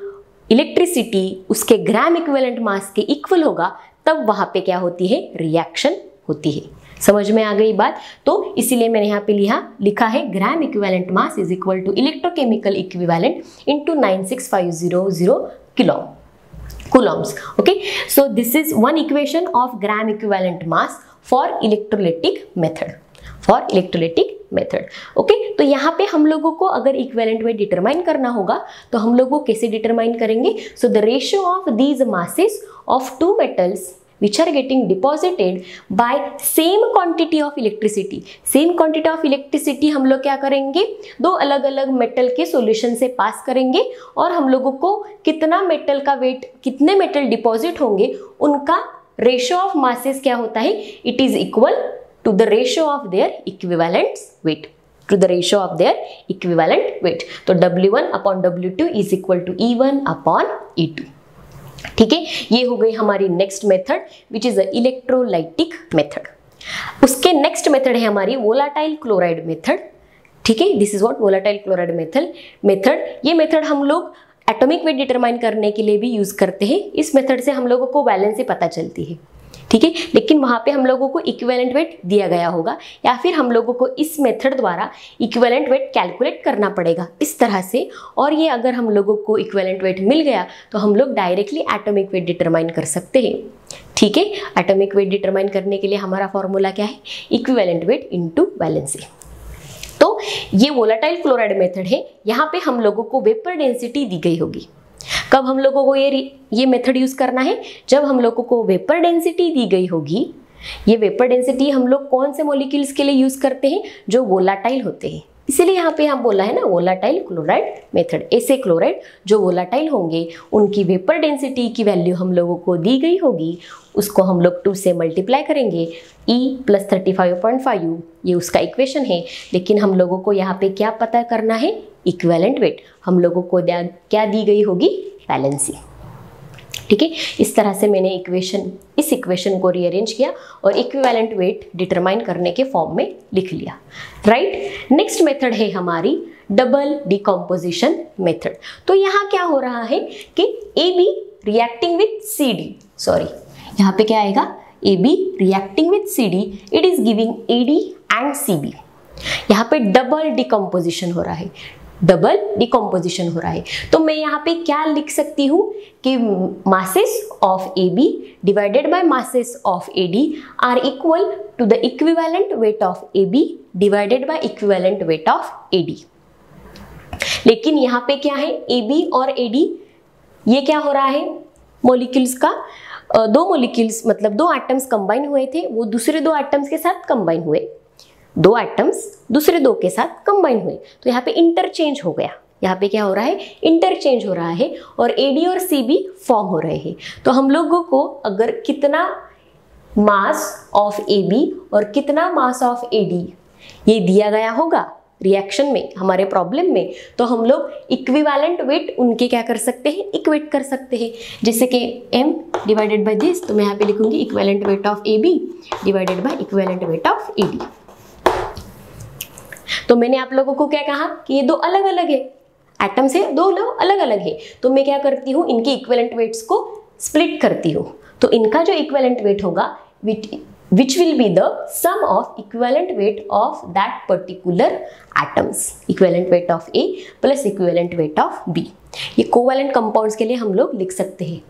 इलेक्ट्रिसिटी उसके ग्राम इक्विवेलेंट मास के इक्वल होगा तब वहाँ पे क्या होती है, रिएक्शन होती है। समझ में आ गई बात। तो इसीलिए मैंने यहाँ पे लिखा है gram equivalent mass is equal to electrochemical equivalent into 96500 coulombs. Okay, so this is one equation of gram equivalent mass for electrolytic method. Okay, तो यहाँ पे हम लोगों को अगर इक्विवेलेंट वेट डिटरमाइन करना होगा तो हम लोग को कैसे डिटरमाइन करेंगे, so the ratio of these masses of 2 metals which are getting deposited by same quantity of electricity। Same quantity of electricity हम लोग क्या करेंगे, 2 अलग अलग मेटल के सॉल्यूशन से पास करेंगे, और हम लोगों को कितना मेटल का वेट, कितने मेटल डिपॉजिट होंगे, उनका रेशियो ऑफ मासेस क्या होता है, it is equal to the ratio of their equivalent weight, to the ratio of their equivalent weight। तो W1 upon W2 is equal to E1 upon E2। ठीक है, ये हो गई हमारी next method which is a electrolytic method. उसके next method है हमारी वोलाटाइल क्लोराइड मेथड। ठीक है, this is what volatile chloride method. ये मेथड हम लोग एटॉमिक वेट डिटरमाइन करने के लिए भी यूज करते हैं। इस मेथड से हम लोगों को वैलेंसी पता चलती है। ठीक है, लेकिन वहां पे हम लोगों को इक्विवेलेंट वेट दिया गया होगा, या फिर हम लोगों को इस मेथड द्वारा इक्विवेलेंट वेट कैलकुलेट करना पड़ेगा इस तरह से। और ये अगर हम लोगों को इक्विवेलेंट वेट मिल गया तो हम लोग डायरेक्टली एटॉमिक वेट डिटरमाइन कर सकते हैं। ठीक है, एटॉमिक वेट डिटरमाइन करने के लिए हमारा फॉर्मूला क्या है, इक्विवेलेंट वेट इनटू वैलेंसी। तो ये वोलाटाइल क्लोराइड मेथड है। यहाँ पे हम लोगों को वेपर डेंसिटी दी गई होगी। कब हम लोगों को ये मेथड यूज करना है, जब हम लोगों को वेपर डेंसिटी दी गई होगी। ये वेपर डेंसिटी हम लोग कौन से मॉलिक्यूल्स के लिए यूज करते हैं, जो वोलाटाइल होते हैं। इसीलिए यहाँ पे हम बोला है ना वोलाटाइल क्लोराइड मेथड। ऐसे क्लोराइड जो वोलाटाइल होंगे उनकी वेपर डेंसिटी की वैल्यू हम लोगों को दी गई होगी, उसको हम लोग 2 से मल्टीप्लाई करेंगे, E + 35.5 ये उसका इक्वेशन है। लेकिन हम लोगों को यहाँ पे क्या पता करना है, इक्विवेलेंट वेट। हम लोगों को क्या दी गई होगी, वैलेंसी। ठीक है, इस तरह से मैंने इस इक्वेशन को रीअरेंज किया और इक्विवेलेंट वेट डिटरमाइन करने के फॉर्म में लिख लिया। राइट, नेक्स्ट मेथड है हमारी डबल डिकम्पोजिशन मेथड। तो यहाँ क्या हो रहा है कि AB रिएक्टिंग विथ CD, यहाँ पे क्या आएगा, AB reacting with CD, it is giving AD and CB। यहाँ पे डबल डिकम्पोजिशन हो रहा है। डबल डिकम्पोजिशन हो रहा है। तो मैं यहाँ पे क्या लिख सकती हूँ कि masses of AB divided by masses of AD are equal to the equivalent weight of AB divided by equivalent weight of AD। लेकिन यहाँ पे क्या है, AB और AD ये क्या हो रहा है, मॉलिक्यूल्स का दो मॉलिक्यूल्स मतलब दो एटम्स कंबाइन हुए थे, वो दूसरे दो एटम्स के साथ कंबाइन हुए, दो एटम्स दूसरे दो के साथ कंबाइन हुए, तो यहाँ पे इंटरचेंज हो गया। यहाँ पे क्या हो रहा है, इंटरचेंज हो रहा है और AD और CB फॉर्म हो रहे हैं। तो हम लोगों को अगर कितना मास ऑफ AB और कितना मास ऑफ AD ये दिया गया होगा रिएक्शन में, हमारे प्रॉब्लम में, तो हम लोग इक्विवेलेंट वेट उनके क्या कर सकते हैं, इक्वेट कर सकते हैं। जैसे कि M डिवाइडेड बाय दिस, तो मैं यहाँ पे लिखूंगी equivalent weight of AB divided by equivalent weight of AD। तो मैंने आप लोगों को क्या कहा कि ये दो अलग अलग है, एटम्स है, दो लोग अलग अलग है, तो मैं क्या करती हूँ, इनके इक्विवेलेंट वेट्स को स्प्लिट करती हूँ। तो इनका जो इक्विवेलेंट वेट होगा which will be the sum of equivalent weight of that particular atoms, equivalent weight of A plus equivalent weight of B। ये कोवैलेंट कंपाउंड्स के लिए हम लोग लिख सकते हैं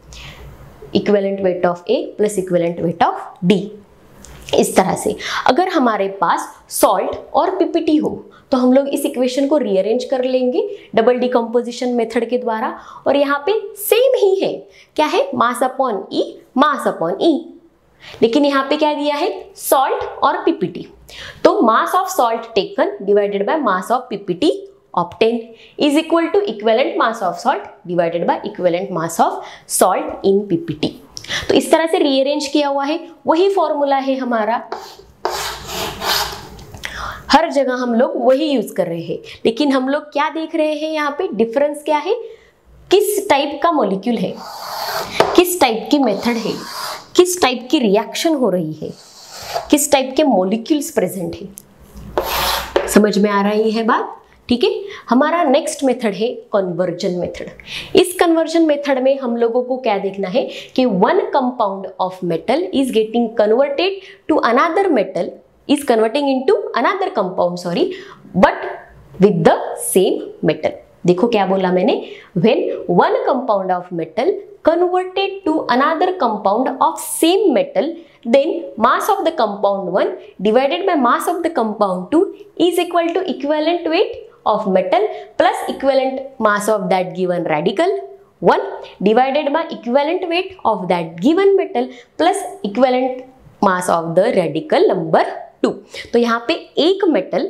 equivalent weight of A plus equivalent weight of D। इस तरह से अगर हमारे पास सॉल्ट और PPT हो तो हम लोग इस इक्वेशन को रीअरेंज कर लेंगे डबल डिकम्पोजिशन मेथड के द्वारा, और यहाँ पे सेम ही है, क्या है, mass upon E, mass upon E, लेकिन यहाँ पे क्या दिया है, सॉल्ट और PPT। तो mass of salt taken divided by mass of PPT obtain is equal to equivalent mass of salt divided by equivalent mass of salt in PPT। तो इस तरह से रीअरेंज किया हुआ है, वही फॉर्मूला है हमारा, हर जगह हम लोग वही यूज कर रहे हैं। लेकिन हम लोग क्या देख रहे हैं, यहाँ पे डिफरेंस क्या है, किस टाइप का मॉलिक्यूल है, किस टाइप की मेथड है, किस टाइप की रिएक्शन हो रही है, किस टाइप के मॉलिक्यूल्स प्रेजेंट है। समझ में आ रही है बात, ठीक है। हमारा नेक्स्ट मेथड है कन्वर्जन मेथड। इस कन्वर्जन मेथड में हम लोगों को क्या देखना है कि one compound of metal is getting converted to another metal, is converting into another compound, sorry, but with the same metal. देखो क्या बोला मैंने, when one compound of metal converted to another compound of same metal, then mass of the compound 1 divided by mass of the compound 2 is equal to equivalent weight of metal plus equivalent mass of that given radical 1 divided by equivalent weight of that given metal plus equivalent mass of the radical number 2। तो यहाँ पे एक metal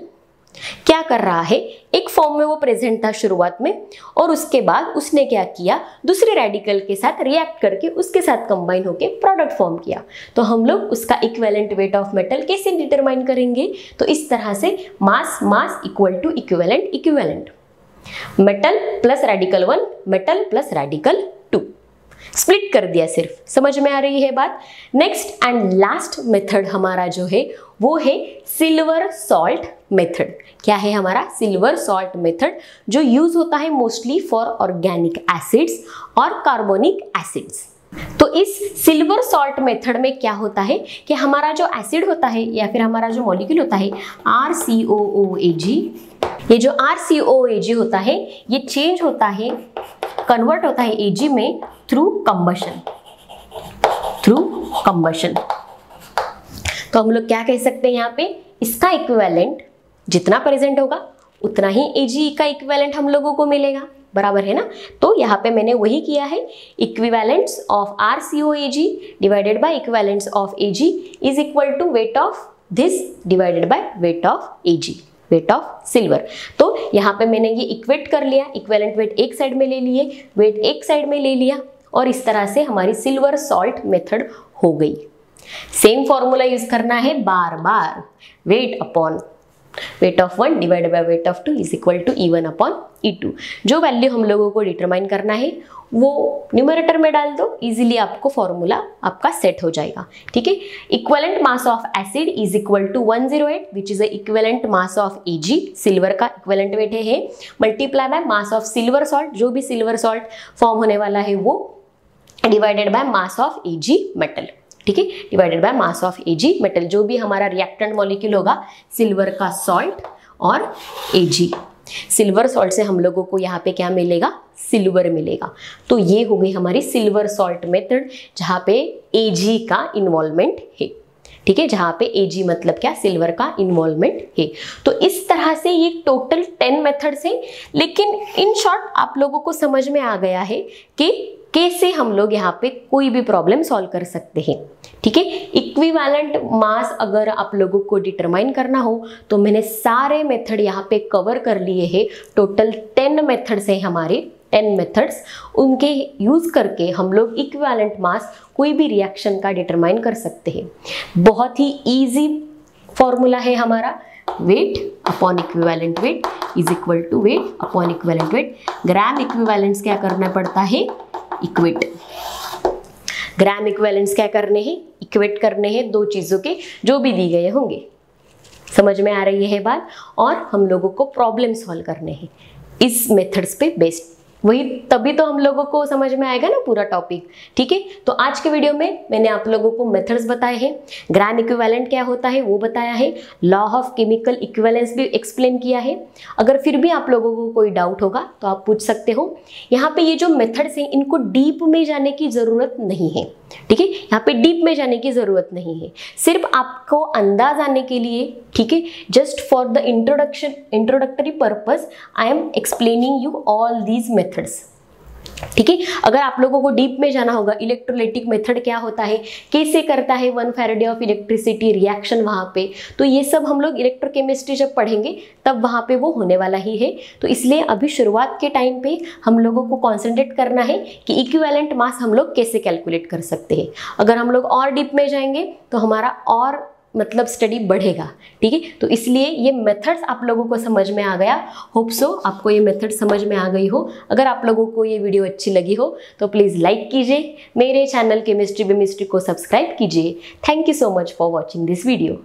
क्या कर रहा है, एक form में वो प्रेजेंट था शुरुआत में, और उसके बाद उसने क्या किया, दूसरे रेडिकल के साथ रिएक्ट करके उसके साथ कंबाइन होके प्रोडक्ट फॉर्म किया। तो हम लोग उसका इक्विवेलेंट वेट ऑफ मेटल कैसे डिटरमाइन करेंगे, तो इस तरह से mass mass equal to equivalent equivalent, metal plus radical 1 metal plus radical 2, split कर दिया सिर्फ। समझ में आ रही है बात। नेक्स्ट एंड लास्ट मेथड हमारा जो है वो है सिल्वर सॉल्ट मेथड। क्या है हमारा सिल्वर सॉल्ट मेथड, जो यूज होता है मोस्टली फॉर ऑर्गेनिक एसिड्स और कार्बोनिक एसिड्स। तो इस सिल्वर सॉल्ट मेथड में क्या होता है कि हमारा जो एसिड होता है या फिर हमारा जो मॉलिक्यूल होता है RCOOAG, ये जो RCOAG होता है ये चेंज होता है, कन्वर्ट होता है Ag में थ्रू कंबशन, थ्रू कंबशन। तो हम लोग क्या कह सकते हैं यहाँ पे, इसका इक्विवेलेंट जितना प्रेजेंट होगा उतना ही Ag का इक्विवेलेंट हम लोगों को मिलेगा, बराबर है ना। तो यहाँ पे मैंने वही किया है, equivalents of RCOAG divided by equivalents of Ag is equal to weight of this divided by weight of Ag, weight of silver. तो यहाँ पे मैंने ये इक्वेट कर लिया, इक्विवेलेंट वेट एक साइड में ले लिए, वेट एक साइड में ले लिया, और इस तरह से हमारी सिल्वर सॉल्ट मेथड हो गई। सेम फॉर्मूला यूज करना है बार बार, weight upon weight of 1 divided by weight of 2 is equal to E1 upon E2। जो वैल्यू हम लोगों को डिटरमाइन करना है वो न्यूमरेटर में डाल दो, इजीली आपको फॉर्मूला आपका सेट हो जाएगा, ठीक है। Equivalent mass of acid is equal to 108 which is equivalent mass of Ag, silver का इक्विवेलेंट वेट है, multiply by mass of silver salt, जो भी सिल्वर सॉल्ट फॉर्म होने वाला है वो, divided by mass of Ag metal, ठीक है, divided by mass of Ag metal, जो भी हमारा रिएक्टेंट मॉलिक्यूल होगा सिल्वर का सॉल्ट और Ag। सिल्वर सॉल्ट से हम लोगों को यहाँ पे क्या मिलेगा, सिल्वर मिलेगा। तो ये हो गई हमारी सिल्वर सॉल्ट मेथड जहाँ पे Ag का इन्वॉल्वमेंट है, ठीक है, जहाँ पे Ag मतलब क्या, सिल्वर का इन्वॉल्वमेंट है। तो इस तरह से ये टोटल 10 मेथड्स हैं, लेकिन इन शॉर्ट आप लोगों को समझ में आ गया है कि कैसे हम लोग यहाँ पे कोई भी प्रॉब्लम सॉल्व कर सकते हैं, ठीक है। इक्विवेलेंट मास अगर आप लोगों को डिटरमाइन करना हो तो मैंने सारे मेथड यहाँ पे कवर कर लिए हैं। टोटल 10 मेथड्स हैं हमारे, 10 मेथड्स, उनके यूज करके हम लोग इक्विवेलेंट मास कोई भी रिएक्शन का डिटरमाइन कर सकते हैं। बहुत ही इजी फॉर्मूला है हमारा, weight upon equivalent weight is equal to weight upon equivalent weight. Gram equivalents क्या करना पड़ता है, इक्वेट। ग्राम इक्विवेलेंट्स क्या करने हैं, इक्वेट करने हैं दो चीज़ों के जो भी दी गए होंगे। समझ में आ रही है बात। और हम लोगों को प्रॉब्लम सॉल्व करने हैं इस मेथड्स पे बेस्ड, वही तभी तो हम लोगों को समझ में आएगा ना पूरा टॉपिक, ठीक है। तो आज के वीडियो में मैंने आप लोगों को मेथड्स बताए हैं, ग्राम इक्विवेलेंट क्या होता है वो बताया है, लॉ ऑफ केमिकल इक्विवेलेंस भी एक्सप्लेन किया है। अगर फिर भी आप लोगों को कोई डाउट होगा तो आप पूछ सकते हो। यहाँ पे ये जो मेथड्स हैं इनको डीप में जाने की ज़रूरत नहीं है, ठीक है, यहाँ पे डीप में जाने की ज़रूरत नहीं है, सिर्फ आपको अंदाज आने के लिए, ठीक है, just for the introductory purpose I am explaining you all these methods, ठीक है। अगर आप लोगों को डीप में जाना होगा, इलेक्ट्रोलाइटिक मेथड क्या होता है, कैसे करता है 1 फैराडे ऑफ इलेक्ट्रिसिटी रिएक्शन वहाँ पे, तो ये सब हम लोग इलेक्ट्रोकेमिस्ट्री जब पढ़ेंगे तब वहाँ पे वो होने वाला ही है। तो इसलिए अभी शुरुआत के टाइम पे हम लोगों को कॉन्सेंट्रेट करना है कि इक्विवेलेंट मास हम लोग कैसे कैलकुलेट कर सकते हैं। अगर हम लोग और डीप में जाएंगे तो हमारा और मतलब स्टडी बढ़ेगा, ठीक है। तो इसलिए ये मेथड्स आप लोगों को समझ में आ गया। होप सो आपको ये मेथड समझ में आ गई हो। अगर आप लोगों को ये वीडियो अच्छी लगी हो तो प्लीज़ लाइक कीजिए, मेरे चैनल केमिस्ट्री बेमिस्ट्री को सब्सक्राइब कीजिए। Thank you so much for watching this video.